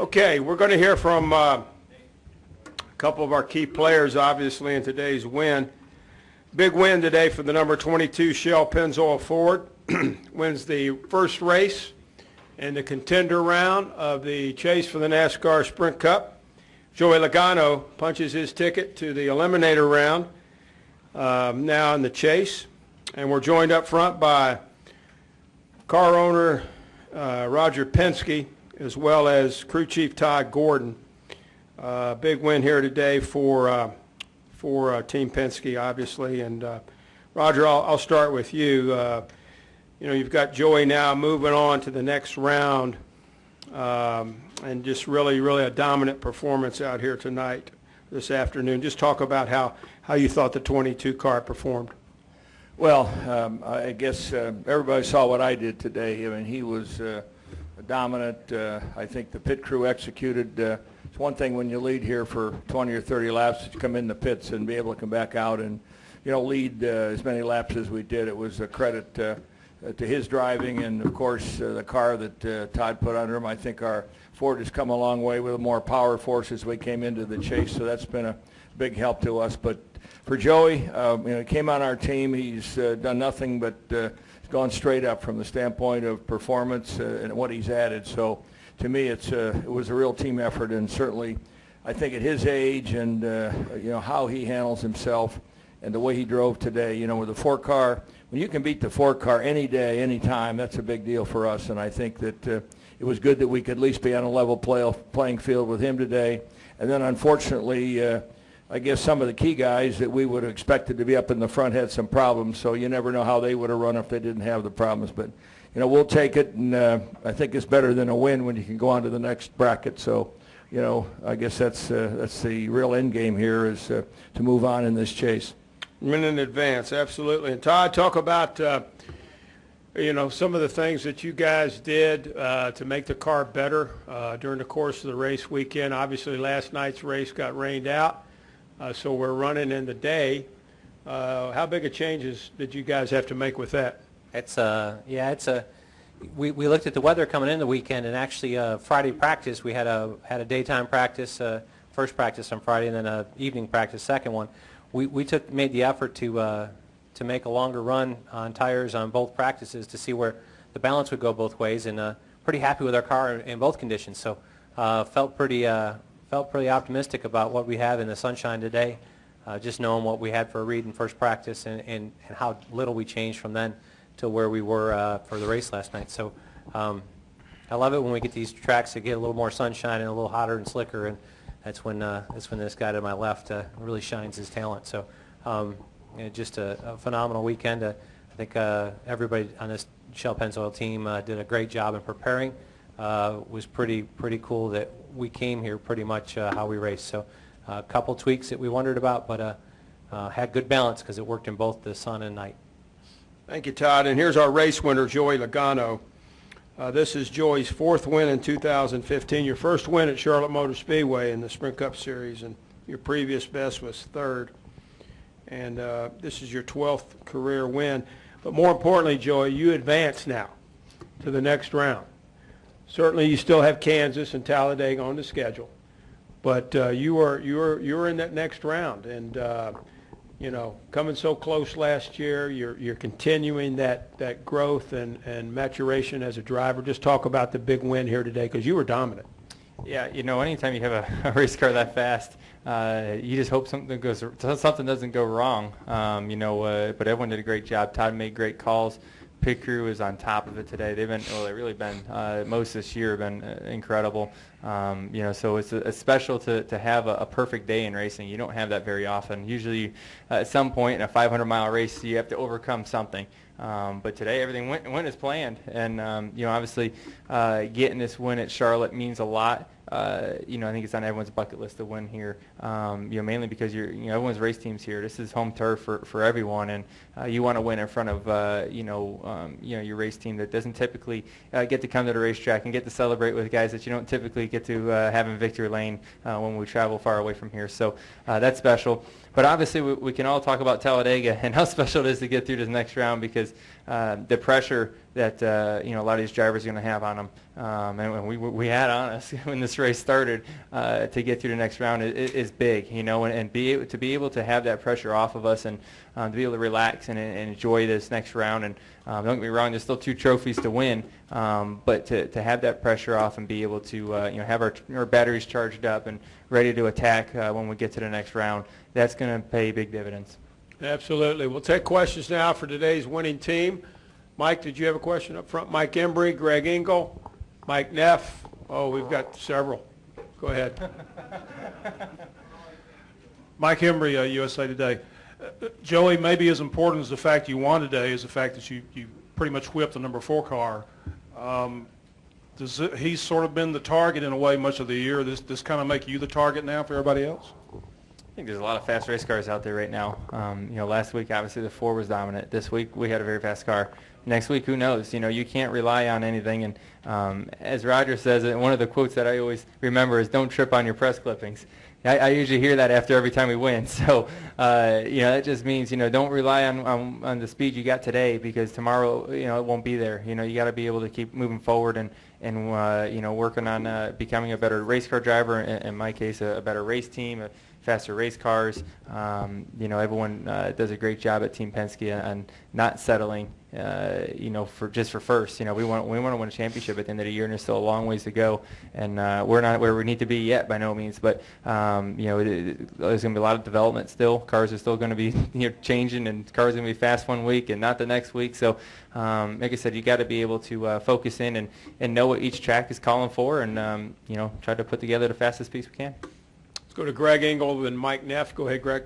Okay, we're going to hear from a couple of our key players, obviously, in today's win. Big win today for the number 22 Shell Pennzoil Ford. Wins the first race in the contender round of the chase for the NASCAR Sprint Cup. Joey Logano punches his ticket to the eliminator round now in the chase. And we're joined up front by car owner Roger Penske, as well as crew chief Todd Gordon. Big win here today for Team Penske, obviously. And Roger, I'll start with you. You've got Joey now moving on to the next round, and just really a dominant performance out here tonight, this afternoon. Just talk about how you thought the 22 car performed. Well, I guess everybody saw what I did today. I mean, he was dominant. I think the pit crew executed. It's one thing when you lead here for 20 or 30 laps to come in the pits and be able to come back out and, lead as many laps as we did. It was a credit to his driving and, of course, the car that Todd put under him. I think our Ford has come a long way with more power force as we came into the chase, so that's been a big help to us. But for Joey, he came on our team. He's done nothing but gone straight up from the standpoint of performance and what he's added. So to me, it was a real team effort, and certainly I think at his age and how he handles himself and the way he drove today, with the 4-car, when you can beat the 4-car any day, any time, that's a big deal for us. And I think that it was good that we could at least be on a level playing field with him today. And then unfortunately, I guess some of the key guys that we would have expected to be up in the front had some problems, so you never know how they would have run if they didn't have the problems. But, we'll take it, and I think it's better than a win when you can go on to the next bracket. So, I guess that's the real end game here is to move on in this chase. Win in advance, absolutely. And Todd, talk about, some of the things that you guys did to make the car better during the course of the race weekend. Obviously, last night's race got rained out. So we're running in the day. How big a changes did you guys have to make with that? We looked at the weather coming in the weekend, and actually Friday practice we had a daytime practice, first practice on Friday, and then a evening practice, second one. We made the effort to make a longer run on tires on both practices to see where the balance would go both ways, and pretty happy with our car in both conditions. So felt pretty optimistic about what we have in the sunshine today, just knowing what we had for a read in first practice and how little we changed from then to where we were for the race last night. So I love it when we get these tracks that get a little more sunshine and a little hotter and slicker, and that's when this guy to my left really shines his talent. So just a phenomenal weekend. I think everybody on this Shell Pennzoil team did a great job in preparing. It was pretty cool that we came here pretty much how we raced. So a couple tweaks that we wondered about, but had good balance because it worked in both the sun and night. Thank you, Todd. And here's our race winner, Joey Logano. This is Joey's 4th win in 2015, your first win at Charlotte Motor Speedway in the Sprint Cup Series, and your previous best was 3rd. And this is your 12th career win. But more importantly, Joey, you advance now to the next round. Certainly, you still have Kansas and Talladega on the schedule, but you're in that next round, and coming so close last year, you're continuing that growth and maturation as a driver. Just talk about the big win here today because you were dominant. Yeah, anytime you have a race car that fast, you just hope something doesn't go wrong. But everyone did a great job. Todd made great calls. Pit crew is on top of it today. They've really been most this year have been incredible. So it's special to have a perfect day in racing. You don't have that very often. Usually, at some point in a 500-mile race, you have to overcome something. But today, everything went as planned, and obviously, getting this win at Charlotte means a lot. I think it's on everyone's bucket list to win here. Mainly because everyone's race team's here. This is home turf for everyone, and you want to win in front of your race team that doesn't typically get to come to the racetrack and get to celebrate with guys that you don't typically get to have in victory lane when we travel far away from here. So that's special. But obviously, we can all talk about Talladega and how special it is to get through this next round because the pressure that a lot of these drivers are going to have on them, and we had on us when this race started to get through the next round is big, and to be able to have that pressure off of us and to be able to relax and enjoy this next round. And don't get me wrong, there's still 2 trophies to win, but to have that pressure off and be able to have our batteries charged up and ready to attack when we get to the next round, that's going to pay big dividends. Absolutely. We'll take questions now for today's winning team. Mike, did you have a question up front? Mike Embry, Greg Engel, Mike Neff. Oh, we've got several. Go ahead. Mike Embry, USA Today. Joey, maybe as important as the fact you won today is the fact that you pretty much whipped the number 4 car. He's sort of been the target in a way much of the year. This kind of make you the target now for everybody else? I think there's a lot of fast race cars out there right now. Last week, obviously, the 4 was dominant. This week, we had a very fast car. Next week, who knows? You can't rely on anything. And as Roger says, one of the quotes that I always remember is, don't trip on your press clippings. I usually hear that after every time we win. So, that just means, don't rely on the speed you got today because tomorrow, it won't be there. You got to be able to keep moving forward and working on becoming a better race car driver, in my case, a better race team, faster race cars. Everyone does a great job at Team Penske and not settling, for first. We want to win a championship at the end of the year, and there's still a long ways to go. And we're not where we need to be yet, by no means. But there's going to be a lot of development still. Cars are still going to be changing, and cars are going to be fast one week and not the next week. So, like I said, you got to be able to focus in and know what each track is calling for, and try to put together the fastest piece we can. Let's go to Greg Engel and Mike Neff. Go ahead, Greg.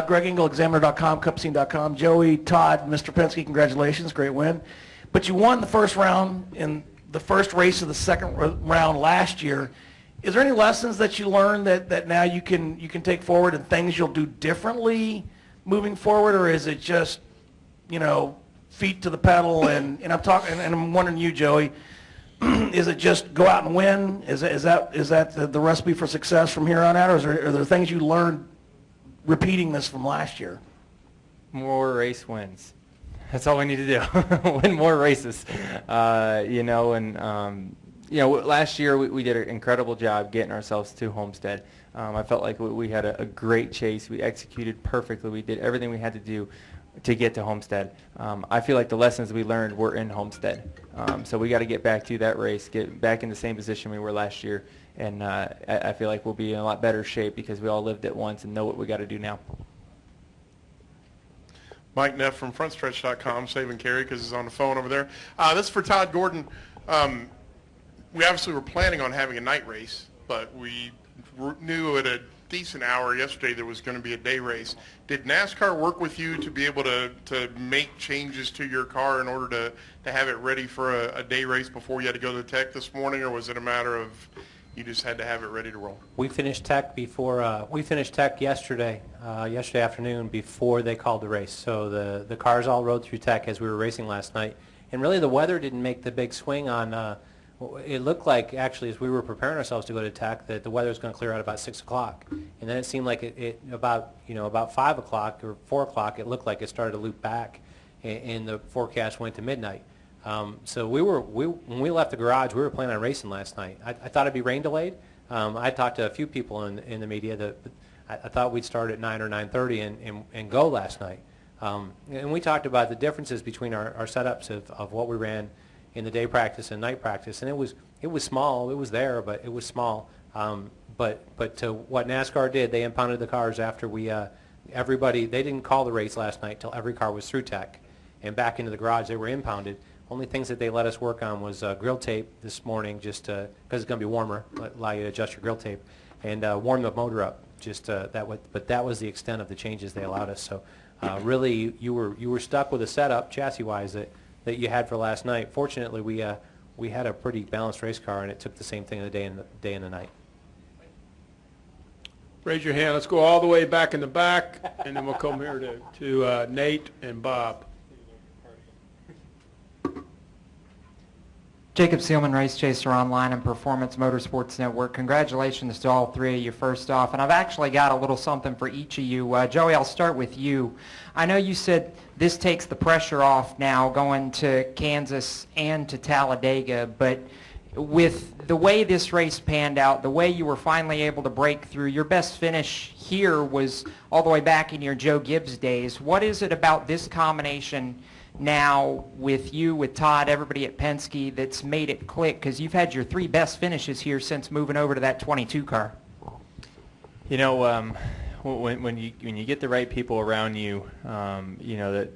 Greg Engel, Examiner.com, CupScene.com. Joey, Todd, Mr. Penske, congratulations, great win. But you won the first round in the first race of the second round last year. Is there any lessons that you learned that now you can take forward and things you'll do differently moving forward, or is it just feet to the pedal? And I'm wondering you, Joey. Is it just go out and win? Is that the recipe for success from here on out, or are there things you learned repeating this from last year? More race wins. That's all we need to do. Win more races. Last year we did an incredible job getting ourselves to Homestead. I felt like we had a great chase. We executed perfectly. We did everything we had to do to get to Homestead. I feel like the lessons we learned were in Homestead. So we got to get back to that race, get back in the same position we were last year, and I feel like we'll be in a lot better shape because we all lived it once and know what we got to do now. Mike Neff from FrontStretch.com, save and carry because he's on the phone over there. This is for Todd Gordon. We obviously were planning on having a night race, but we knew at a decent hour yesterday there was going to be a day race. Did NASCAR work with you to be able to make changes to your car in order to have it ready for a day race before you had to go to tech this morning, or was it a matter of you just had to have it ready to roll? We finished tech yesterday afternoon before they called the race. So the cars all rode through tech as we were racing last night. And really the weather didn't make the big swing on. It looked like actually as we were preparing ourselves to go to tech that the weather was going to clear out about 6 o'clock. And then it seemed like it about 5 o'clock or 4 o'clock it looked like it started to loop back, and the forecast went to midnight. So when we left the garage, we were planning on racing last night. I thought it'd be rain delayed. I talked to a few people in the media that I thought we'd start at 9 or 9:30 and go last night. And we talked about the differences between our setups of what we ran in the day practice and night practice, and it was small. It was there, but it was small. But to what NASCAR did, they impounded the cars after they didn't call the race last night till every car was through tech and back into the garage. They were impounded. Only things that they let us work on was grill tape this morning, just because it's going to be warmer, allow you to adjust your grill tape, and warm the motor up. But that was the extent of the changes they allowed us. So really, you were stuck with a setup chassis-wise that you had for last night. Fortunately, we had a pretty balanced race car, and it took the same thing the day and the night. Raise your hand. Let's go all the way back in the back, and then we'll come here to Nate and Bob. Jacob Seelman, Race Chaser Online and Performance Motorsports Network. Congratulations to all three of you first off. And I've actually got a little something for each of you. Joey, I'll start with you. I know you said this takes the pressure off now going to Kansas and to Talladega, but with the way this race panned out, the way you were finally able to break through, your best finish here was all the way back in your Joe Gibbs days. What is it about this combination now with you, with Todd, everybody at Penske that's made it click? Because you've had your three best finishes here since moving over to that 22 car. You know, when you get the right people around you, you know,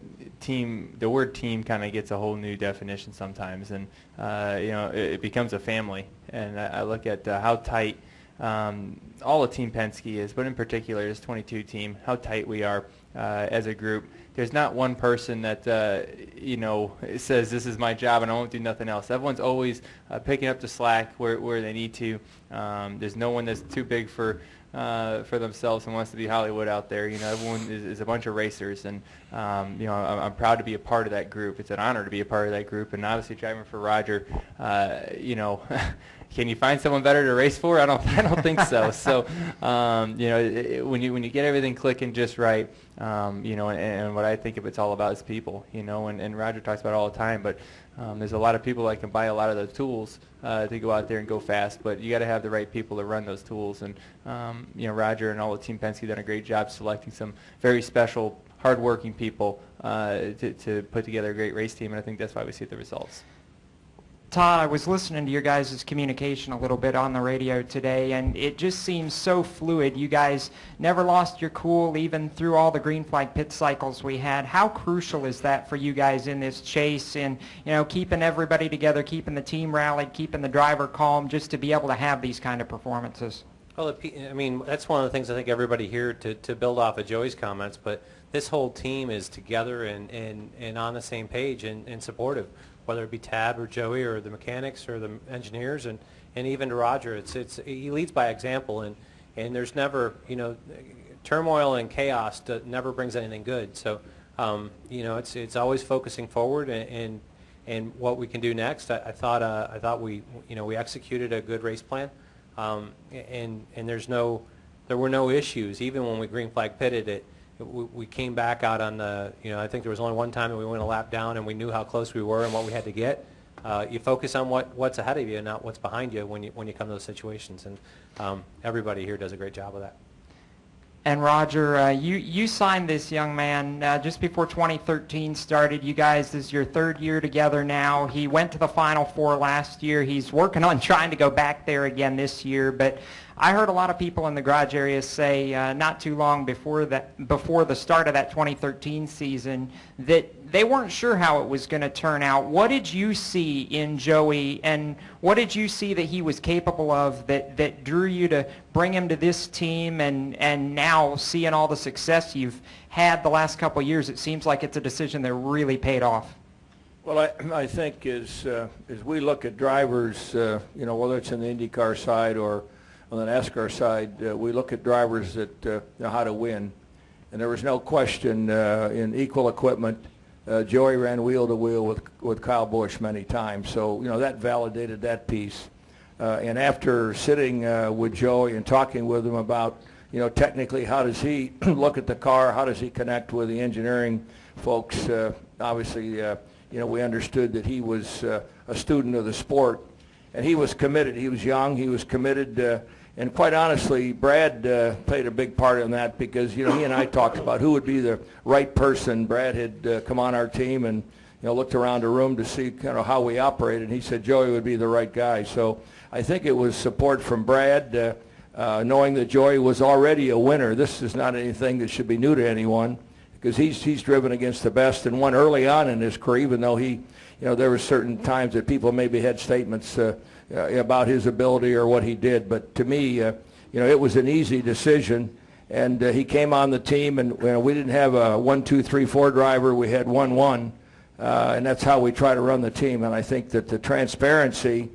the word team kind of gets a whole new definition sometimes, and you know, it becomes a family. And I look at how tight all of Team Penske is, but in particular this 22 team, how tight we are as a group. There's not one person that you know, says this is my job and I won't do nothing else. Everyone's always picking up the slack where they need to. There's no one that's too big for themselves and wants to be Hollywood out there. You know, everyone is a bunch of racers, and you know, I'm proud to be a part of that group. It's an honor to be a part of that group, and obviously driving for Roger, you know, can you find someone better to race for? I don't think so. So, you know, when you get everything clicking just right, you know, and what I think it's all about is people. You know, and Roger talks about it all the time, but there's a lot of people that can buy a lot of the tools to go out there and go fast, but you got to have the right people to run those tools. And you know, Roger and all the Team Penske done a great job selecting some very special, hard-working people to put together a great race team, and I think that's why we see the results. Todd, I was listening to your guys' communication a little bit on the radio today, and it just seems so fluid. You guys never lost your cool even through all the green flag pit cycles we had. How crucial is that for you guys in this chase, and you know, keeping everybody together, keeping the team rallied, keeping the driver calm, just to be able to have these kind of performances? Well, I mean, that's one of the things I think everybody here, to build off of Joey's comments, but this whole team is together and on the same page and supportive, whether it be Tab or Joey or the mechanics or the engineers, and even to Roger. He leads by example, and there's never, you know, turmoil and chaos never brings anything good. So, you know, it's always focusing forward and what we can do next. I thought we executed a good race plan, and there were no issues even when we green flag pitted it. We came back out on the, you know, I think there was only one time that we went a lap down and we knew how close we were and what we had to get. You focus on what's ahead of you and not what's behind you when you come to those situations, and everybody here does a great job of that. And Roger, you signed this young man just before 2013 started. You guys, this is your third year together now. He went to the Final Four last year. He's working on trying to go back there again this year. But I heard a lot of people in the garage area say not too long before the start of that 2013 season that they weren't sure how it was going to turn out. What did you see in Joey, and what did you see that he was capable of that drew you to bring him to this team, and now seeing all the success you've had the last couple of years, it seems like it's a decision that really paid off? Well, I think as we look at drivers, you know, whether it's in the IndyCar side or on the NASCAR side, we look at drivers that know how to win. And there was no question in equal equipment, Joey ran wheel to wheel with Kyle Busch many times. So, you know, that validated that piece. And after sitting with Joey and talking with him about, you know, technically how does he look at the car, how does he connect with the engineering folks, obviously, you know, we understood that he was a student of the sport. And he was committed. He was young. He was committed. And quite honestly, Brad played a big part in that because, you know, he and I talked about who would be the right person. Brad had come on our team and, you know, looked around the room to see kind of how we operated. And he said Joey would be the right guy. So I think it was support from Brad, knowing that Joey was already a winner. This is not anything that should be new to anyone because he's driven against the best and won early on in his career, even though he, you know, there were certain times that people maybe had statements about his ability or what he did. But to me, you know, it was an easy decision. And he came on the team, and you know, we didn't have a 1, 2, 3, 4 driver. We had 1, 1. And that's how we try to run the team. And I think that the transparency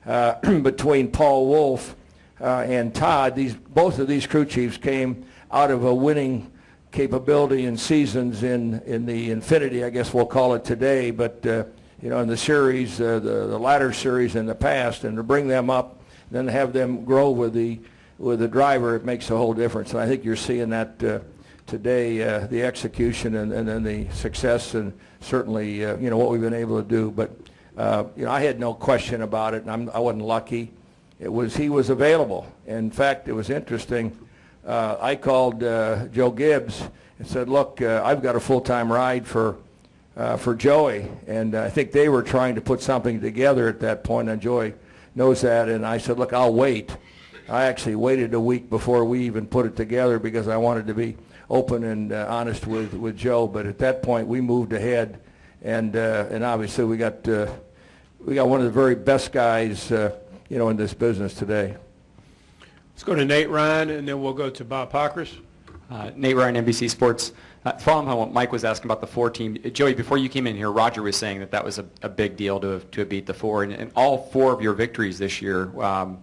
between Paul Wolf and Todd, both of these crew chiefs came out of a winning capability in seasons in the infinity, I guess we'll call it today. But you know, in the series, the ladder series in the past, and to bring them up, then to have them grow with the driver, it makes a whole difference. And I think you're seeing that today, the execution and then the success, and certainly you know, what we've been able to do. But you know, I had no question about it, and I wasn't lucky. He was available. In fact, it was interesting. I called Joe Gibbs and said, look, I've got a full-time ride for Joey, and I think they were trying to put something together at that point, and Joey knows that, and I said, look, I'll wait. I actually waited a week before we even put it together because I wanted to be open and honest with Joe, but at that point we moved ahead, and obviously we got one of the very best guys you know, in this business today. Let's go to Nate Ryan, and then we'll go to Bob Pockris. Nate Ryan, NBC Sports. Following on what Mike was asking about the 4 team, Joey, before you came in here, Roger was saying that was a big deal to have beat the 4, and all 4 of your victories this year,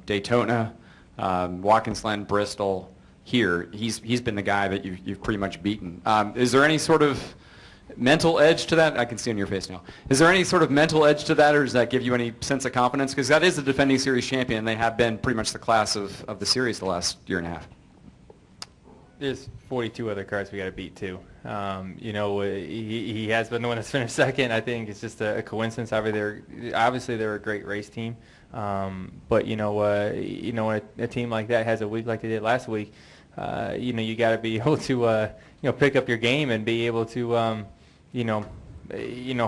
Daytona, Watkins Glen, Bristol, here, he's been the guy that you've pretty much beaten. Is there any sort of mental edge to that? I can see on your face now. Is there any sort of mental edge to that, or does that give you any sense of confidence? Because that is the defending series champion, and they have been pretty much the class of the series the last year and a half. There's 42 other cars we got to beat too. You know, he has been the one that's finished second. I think it's just a coincidence. Obviously, they're a great race team, but you know, when a team like that has a week like they did last week, you know, you got to be able to you know, pick up your game and be able to you know,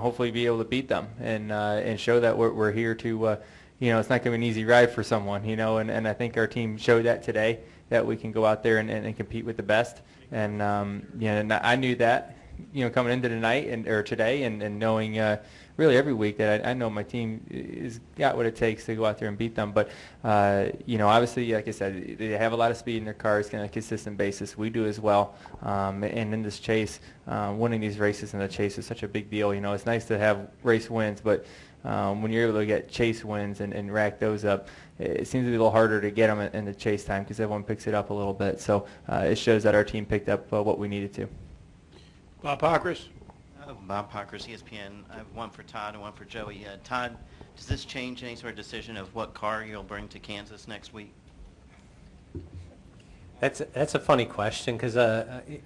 hopefully be able to beat them and show that we're here to you know, it's not going to be an easy ride for someone, you know, and I think our team showed that today, that we can go out there and compete with the best. And you know, and I knew that, you know, coming into tonight or today, and knowing really every week that I know my team has got what it takes to go out there and beat them. But you know, obviously, like I said, they have a lot of speed in their cars on a consistent basis. We do as well. And in this chase, winning these races in the chase is such a big deal. You know, it's nice to have race wins, but when you're able to get chase wins and rack those up, it seems to be a little harder to get them in the chase time because everyone picks it up a little bit. So it shows that our team picked up what we needed to. Bob Pockris. Bob Pockris, ESPN. I have one for Todd and one for Joey. Todd, does this change any sort of decision of what car you'll bring to Kansas next week? That's a funny question because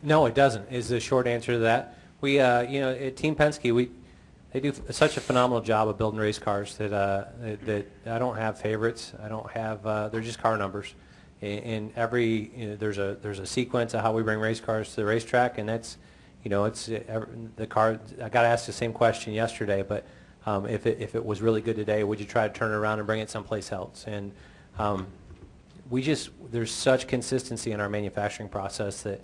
no, it doesn't. Is the short answer to that. We you know, at Team Penske, they do such a phenomenal job of building race cars that that I don't have favorites. I don't have they're just car numbers. In every, you know, there's a sequence of how we bring race cars to the racetrack, and that's, you know, it's the car. I got asked the same question yesterday, but if it was really good today, would you try to turn it around and bring it someplace else? And there's such consistency in our manufacturing process that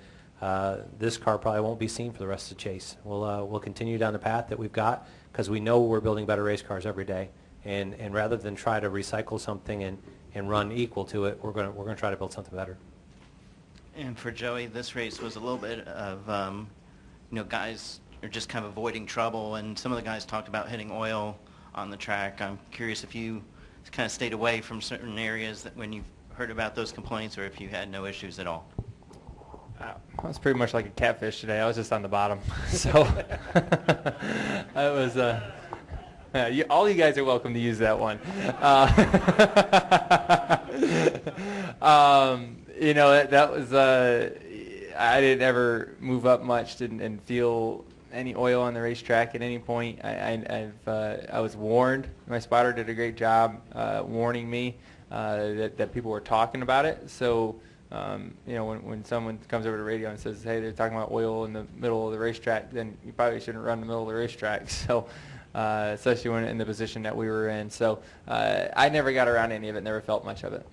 this car probably won't be seen for the rest of the chase. We'll continue down the path that we've got because we know we're building better race cars every day, and rather than try to recycle something and run equal to it, we're going to try to build something better. And for Joey, this race was a little bit of you know, guys are just kind of avoiding trouble, and some of the guys talked about hitting oil on the track. I'm curious if you kind of stayed away from certain areas that when you heard about those complaints, or if you had no issues at all. I was pretty much like a catfish today. I was just on the bottom. So I was. All you guys are welcome to use that one. You know, that was. I didn't ever move up much, didn't feel any oil on the racetrack at any point. I was warned. My spotter did a great job warning me that people were talking about it. So. You know, when someone comes over to the radio and says, hey, they're talking about oil in the middle of the racetrack, then you probably shouldn't run in the middle of the racetrack. So, especially when in the position that we were in. So, I never got around any of it, never felt much of it.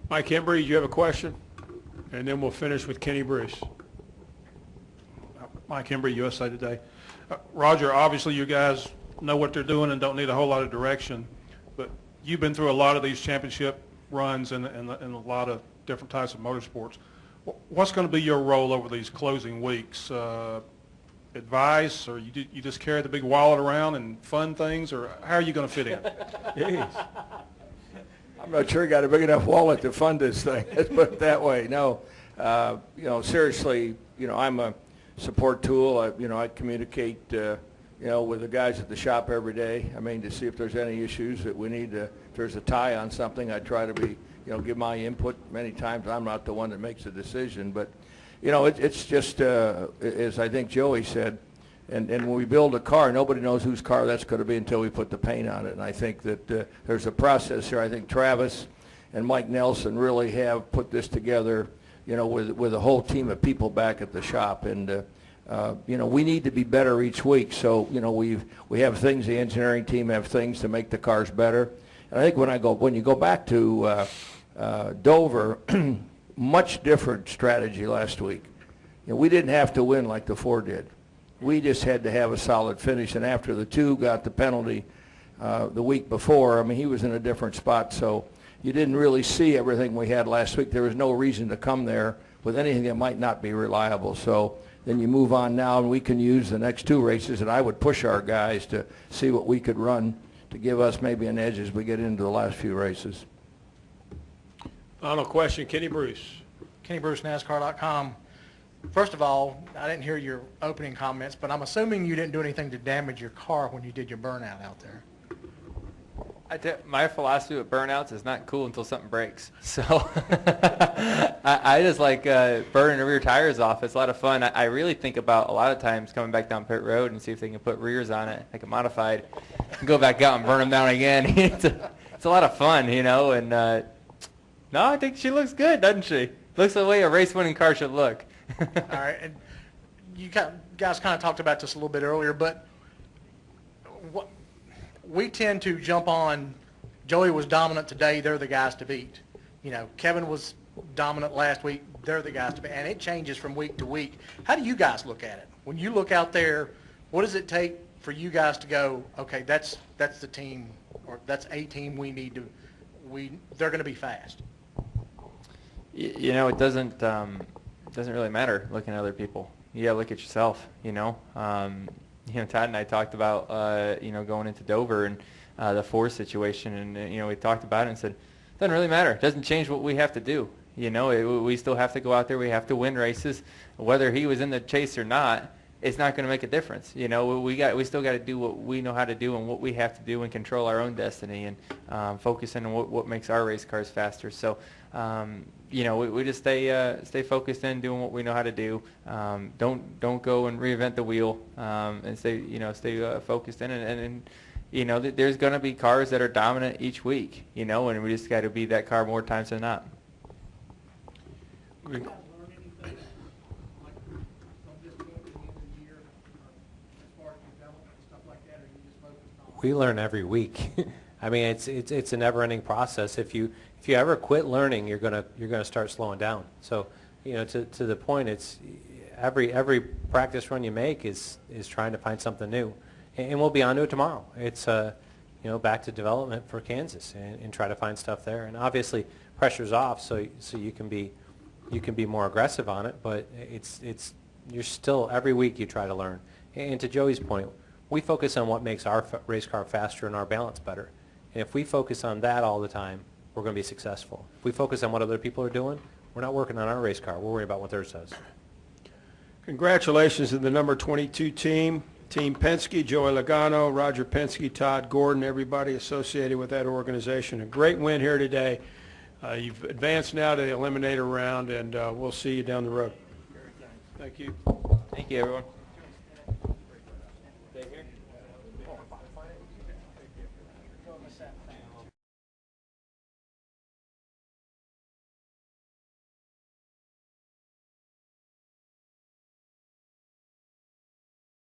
Mike Embry, do you have a question? And then we'll finish with Kenny Bruce. Mike Embry, USA Today. Roger, obviously you guys know what they're doing and don't need a whole lot of direction, but you've been through a lot of these championship runs and a lot of different types of motorsports. What's going to be your role over these closing weeks? Advice, or you just carry the big wallet around and fund things, or how are you going to fit in? Jeez. I'm not sure I got a big enough wallet to fund this thing. Let's put it that way. No, you know, seriously, you know, I'm a support tool. You know, I communicate, you you know, with the guys at the shop every day. I mean, to see if there's any issues that we need to, if there's a tie on something, I try to be, you know, give my input. Many times I'm not the one that makes the decision, but, you know, it's just, as I think Joey said, and when we build a car, nobody knows whose car that's going to be until we put the paint on it. And I think that there's a process here. I think Travis and Mike Nelson really have put this together, you know, with a whole team of people back at the shop. And, you know, we need to be better each week. So, you know, we have things, the engineering team have things to make the cars better. And I think when you go back to Dover, much different strategy last week. You know, we didn't have to win like the 4 did. We just had to have a solid finish, and after the 2 got the penalty the week before, I mean, he was in a different spot, so you didn't really see everything we had last week. There was no reason to come there with anything that might not be reliable. So then you move on now, and we can use the next 2 races, and I would push our guys to see what we could run to give us maybe an edge as we get into the last few races. Final question, Kenny Bruce. Kenny Bruce, NASCAR.com. First of all, I didn't hear your opening comments, but I'm assuming you didn't do anything to damage your car when you did your burnout out there. My philosophy with burnouts is not cool until something breaks. So I just like burning the rear tires off. It's a lot of fun. I really think about a lot of times coming back down pit road and see if they can put rears on it, like a modified, and go back out and burn them down again. It's a lot of fun, you know. And no, I think she looks good, doesn't she? Looks the way a race-winning car should look. All right, and you guys kind of talked about this a little bit earlier, but we tend to jump on, Joey was dominant today, they're the guys to beat. You know, Kevin was dominant last week, they're the guys to beat, and it changes from week to week. How do you guys look at it? When you look out there, what does it take for you guys to go, okay, that's the team, or that's a team we need to, they're going to be fast? You know, it doesn't really matter looking at other people. You gotta look at yourself, you know. You know, Todd and I talked about, you know, going into Dover and the 4 situation, and, you know, we talked about it and said, it doesn't really matter. It doesn't change what we have to do. You know, we still have to go out there. We have to win races. Whether he was in the chase or not, it's not going to make a difference. You know, we still got to do what we know how to do and what we have to do and control our own destiny and focus on what makes our race cars faster. So, you know, we just stay focused in doing what we know how to do. Don't go and reinvent the wheel, and stay focused in and you know, there's going to be cars that are dominant each week, you know, and we just got to be that car more times than not. We learn every week. I mean, it's a never-ending process. If you ever quit learning, you're gonna start slowing down. So, you know, to the point, it's every practice run you make is trying to find something new, and we'll be on to it tomorrow. It's you know, back to development for Kansas and try to find stuff there. And obviously, pressure's off, so you can be more aggressive on it. But you're still every week you try to learn. And to Joey's point, we focus on what makes our race car faster and our balance better. And if we focus on that all the time, we're going to be successful. If we focus on what other people are doing, we're not working on our race car. We're worried about what theirs does. Congratulations to the number 22 team, Team Penske, Joey Logano, Roger Penske, Todd Gordon, everybody associated with that organization. A great win here today. You've advanced now to the eliminator round, and we'll see you down the road. Thank you. Thank you, everyone.